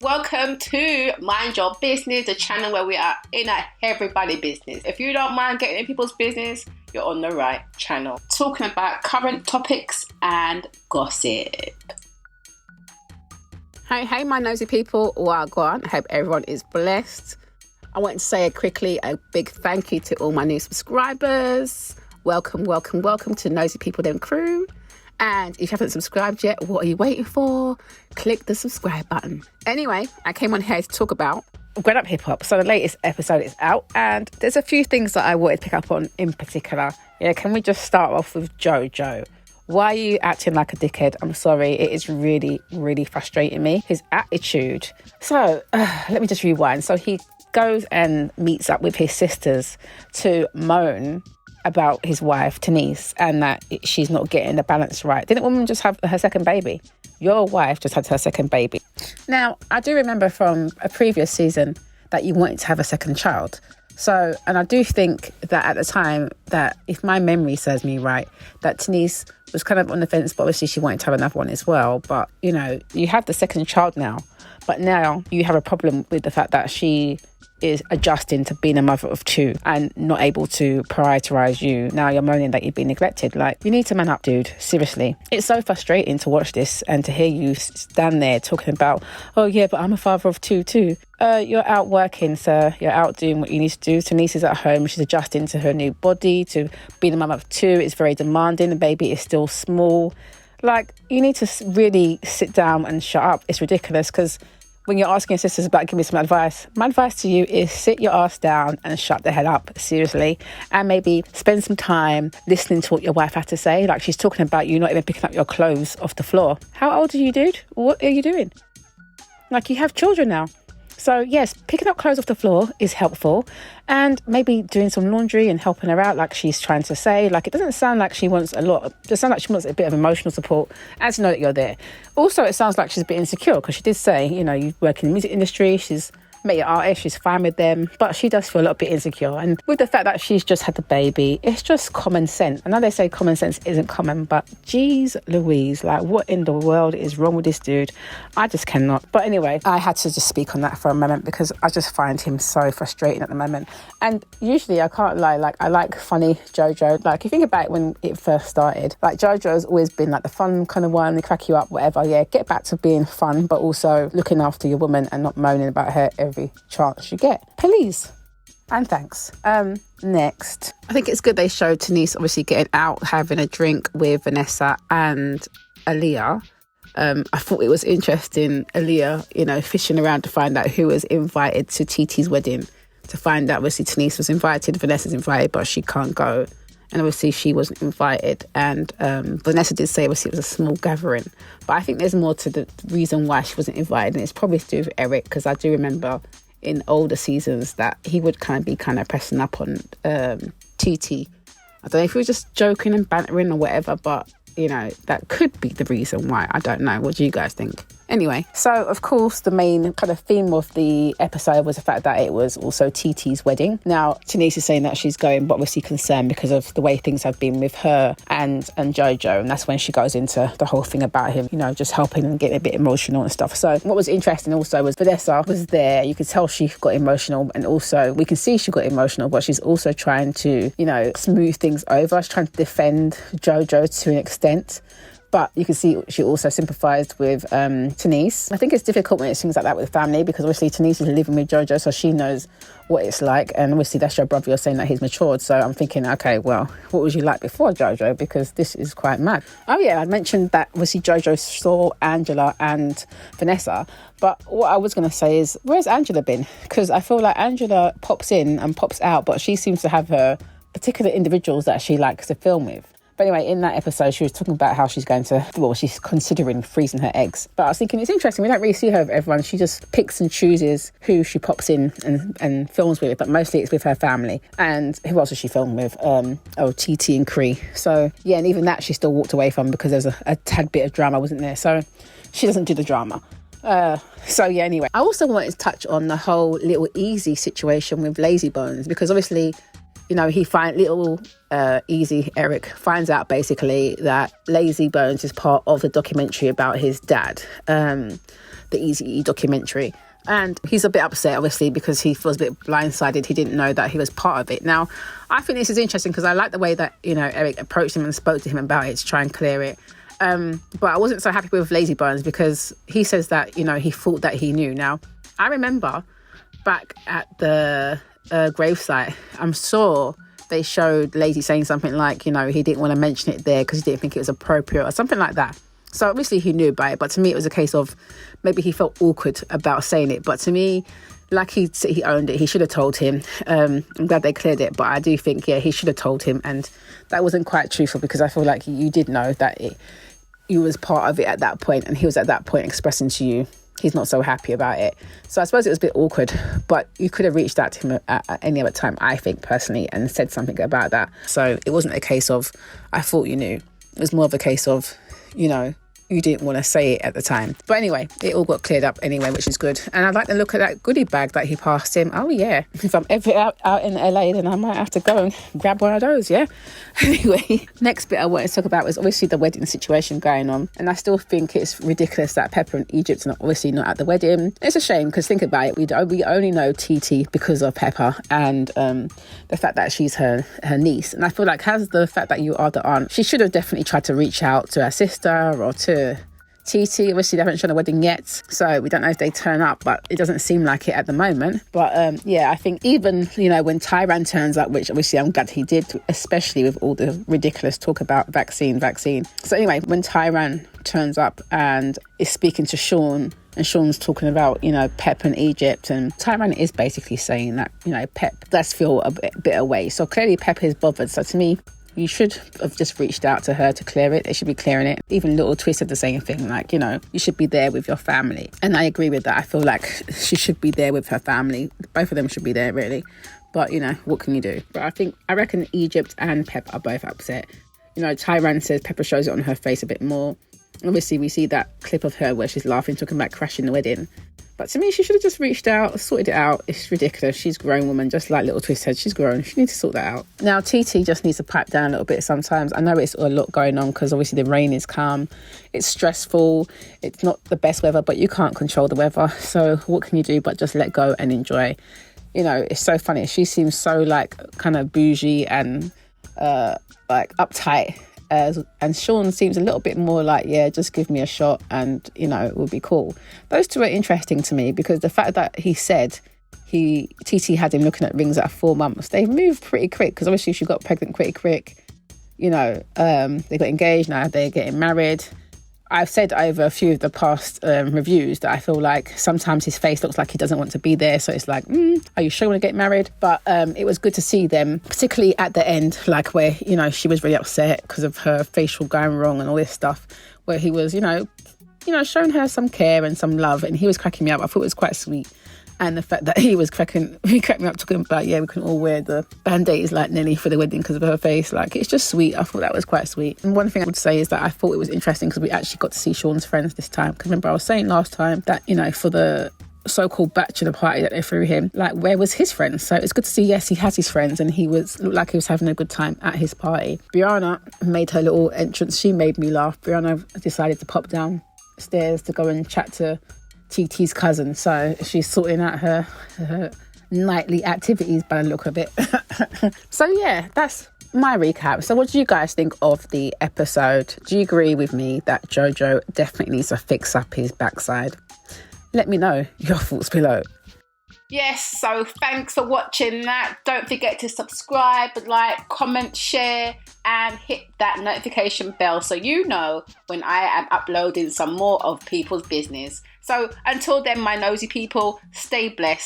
Welcome to Mind Your Business, the channel where we are in everybody's business. If you don't mind getting in people's business, you're on the right channel. Talking about current topics and gossip. Hey, my nosy people. Well, go on. I hope everyone is blessed. I want to say a big thank you to all my new subscribers. Welcome to Nosy People Them Crew. And if you haven't subscribed yet, what are you waiting for? Click the subscribe button. Anyway, I came on here to talk about Grown Up Hip Hop. So the latest episode is out and there's a few things that I wanted to pick up on in particular. Yeah, can we just start off with Jojo? Why are you acting like a dickhead? I'm sorry, it is really, really frustrating me. His attitude. So let me just rewind. So he goes and meets up with his sisters to moan about his wife, Denise, and that she's not getting the balance right. Didn't woman just have her second baby? Your wife just had her second baby. Now, I do remember from a previous season that you wanted to have a second child. So, and I do think that at the time, that if my memory serves me right, that Denise was kind of on the fence, but obviously she wanted to have another one as well. But, you know, you have the second child now, but now you have a problem with the fact that she is adjusting to being a mother of two and not able to prioritise you. Now you're moaning that you've been neglected. Like, you need to man up, dude. Seriously. It's so frustrating to watch this and to hear you stand there talking about, oh yeah, but I'm a father of two too. You're out working, sir. You're out doing what you need to do. Denise is at home. She's adjusting to her new body, to being a mum of two. It's very demanding. The baby is still small. Like, you need to really sit down and shut up. It's ridiculous because when you're asking your sisters about giving me some advice, my advice to you is sit your ass down and shut the hell up, seriously. And maybe spend some time listening to what your wife has to say. Like, she's talking about you not even picking up your clothes off the floor. How old are you, dude? What are you doing? Like, you have children now. So yes, picking up clothes off the floor is helpful, and maybe doing some laundry and helping her out like she's trying to say. Like, it doesn't sound like she wants a lot. It just sounds like she wants a bit of emotional support and to know that you're there. Also, it sounds like she's a bit insecure because she did say, you know, you work in the music industry, she's met your artist, she's fine with them, but she does feel a little bit insecure. And with the fact that she's just had the baby, it's just common sense. I know they say common sense isn't common, but geez Louise, like, what in the world is wrong with this dude? I just cannot. But anyway, I had to just speak on that for a moment because I just find him so frustrating at the moment. And usually, I can't lie, like, I like funny Jojo. Like, if you think about it, when it first started, like, Jojo's always been like the fun kind of one, they crack you up, whatever. Yeah, get back to being fun, but also looking after your woman and not moaning about her every chance you get. Please and thanks. Next, I think it's good they showed Denise obviously getting out, having a drink with Vanessa and Aaliyah. I thought it was interesting, Aaliyah, you know, fishing around to find out who was invited to TT's wedding, to find out obviously Denise was invited, Vanessa's invited, but she can't go. And obviously she wasn't invited. And Vanessa did say obviously it was a small gathering. But I think there's more to the reason why she wasn't invited. And it's probably to do with Eric, because I do remember in older seasons that he would kind of pressing up on TT. I don't know if he was just joking and bantering or whatever, but, you know, that could be the reason why. I don't know. What do you guys think? Anyway, so of course the main kind of theme of the episode was the fact that it was also TT's wedding. Now, Denise is saying that she's going, but obviously concerned because of the way things have been with her and Jojo. And that's when she goes into the whole thing about him, you know, just helping and getting a bit emotional and stuff. So what was interesting also was Vanessa was there. You could tell she got emotional, and also we can see she got emotional, but she's also trying to, you know, smooth things over. She's trying to defend Jojo to an extent. But you can see she also sympathised with Denise. I think it's difficult when it's things like that with family, because obviously Denise is living with Jojo, so she knows what it's like. And obviously that's your brother, you're saying that he's matured. So I'm thinking, okay, well, what was you like before Jojo? Because this is quite mad. Oh yeah, I mentioned that obviously Jojo saw Angela and Vanessa. But what I was going to say is, where's Angela been? Because I feel like Angela pops in and pops out, but she seems to have her particular individuals that she likes to film with. But anyway, in that episode, she was talking about how she's she's considering freezing her eggs. But I was thinking, it's interesting, we don't really see her with everyone. She just picks and chooses who she pops in and films with, but mostly it's with her family. And who else does she film with? TT and Cree. So, yeah, and even that she still walked away from because there's a tad bit of drama, wasn't there? So she doesn't do the drama. Anyway, I also wanted to touch on the whole little Easy situation with Layzie Bones, because obviously, you know, Eric finds out basically that Layzie Bones is part of the documentary about his dad. the Eazy-E documentary. And he's a bit upset, obviously, because he feels a bit blindsided. He didn't know that he was part of it. Now, I think this is interesting because I like the way that, Eric approached him and spoke to him about it to try and clear it. But I wasn't so happy with Layzie Bones because he says that, he thought that he knew. Now, I remember back at the gravesite, I'm sure they showed Layzie saying something like, he didn't want to mention it there because he didn't think it was appropriate or something like that. So obviously he knew about it, but to me it was a case of maybe he felt awkward about saying it. But to me, like he owned it, he should have told him. I'm glad they cleared it, but I do think, he should have told him. And that wasn't quite truthful because I feel like you did know that you was part of it at that point, and he was at that point expressing to you he's not so happy about it. So I suppose it was a bit awkward, but you could have reached out to him at any other time, I think, personally, and said something about that. So it wasn't a case of, I thought you knew. It was more of a case of, you didn't want to say it at the time. But anyway, it all got cleared up anyway, which is good. And I'd like to look at that goodie bag that he passed him. Oh, yeah. If I'm ever out in LA, then I might have to go and grab one of those, yeah? Anyway, next bit I wanted to talk about was obviously the wedding situation going on. And I still think it's ridiculous that Pepa and Egypt are obviously not at the wedding. It's a shame because think about it. We only know TT because of Pepa and the fact that she's her niece. And I feel like as the fact that you are the aunt, she should have definitely tried to reach out to her sister or to TT. Obviously they haven't shown a wedding yet, so we don't know if they turn up, but it doesn't seem like it at the moment. But I think even when Tyran turns up, which obviously I'm glad he did, especially with all the ridiculous talk about vaccine. So anyway, when Tyran turns up and is speaking to Sean, and Sean's talking about Pep and Egypt, and Tyran is basically saying that Pep does feel a bit away. So clearly Pep is bothered. So to me, you should have just reached out to her to clear it. They should be clearing it. Even Little Twist said the same thing, like, you should be there with your family. And I agree with that. I feel like she should be there with her family. Both of them should be there, really. But, what can you do? But I reckon Egypt and Pep are both upset. Tyran says Peppa shows it on her face a bit more. Obviously, we see that clip of her where she's laughing, talking about crashing the wedding. But to me, she should have just reached out, sorted it out. It's ridiculous. She's a grown woman, just like Little Twist said. She's grown. She needs to sort that out. Now, TT just needs to pipe down a little bit sometimes. I know it's a lot going on because obviously the rain is come. It's stressful. It's not the best weather, but you can't control the weather. So what can you do but just let go and enjoy? It's so funny. She seems so kind of bougie and uptight. And Sean seems a little bit more like, just give me a shot and, it would be cool. Those two are interesting to me because the fact that he said TT had him looking at rings at 4 months, they moved pretty quick because obviously she got pregnant pretty quick. They got engaged, now they're getting married. I've said over a few of the past reviews that I feel like sometimes his face looks like he doesn't want to be there. So it's like, are you sure you want to get married? But it was good to see them, particularly at the end, like where, she was really upset because of her facial going wrong and all this stuff, where he was, showing her some care and some love. And he was cracking me up. I thought it was quite sweet. And the fact that he cracked me up talking about, we can all wear the band-aids like Nelly for the wedding because of her face. Like, it's just sweet. I thought that was quite sweet. And one thing I would say is that I thought it was interesting because we actually got to see Sean's friends this time. Because remember, I was saying last time that, for the so-called bachelor party that they threw him, like, where was his friends? So it's good to see, yes, he has his friends and looked like he was having a good time at his party. Brianna made her little entrance. She made me laugh. Brianna decided to pop downstairs to go and chat to TT's cousin, so she's sorting out her nightly activities by the look of it. So that's my recap. So what do you guys think of the episode? Do you agree with me that Jojo definitely needs to fix up his backside? Let me know your thoughts below. Yes, so thanks for watching that. Don't forget to subscribe, like, comment, share, and hit that notification bell so you know when I am uploading some more of people's business. So until then, my nosy people, stay blessed.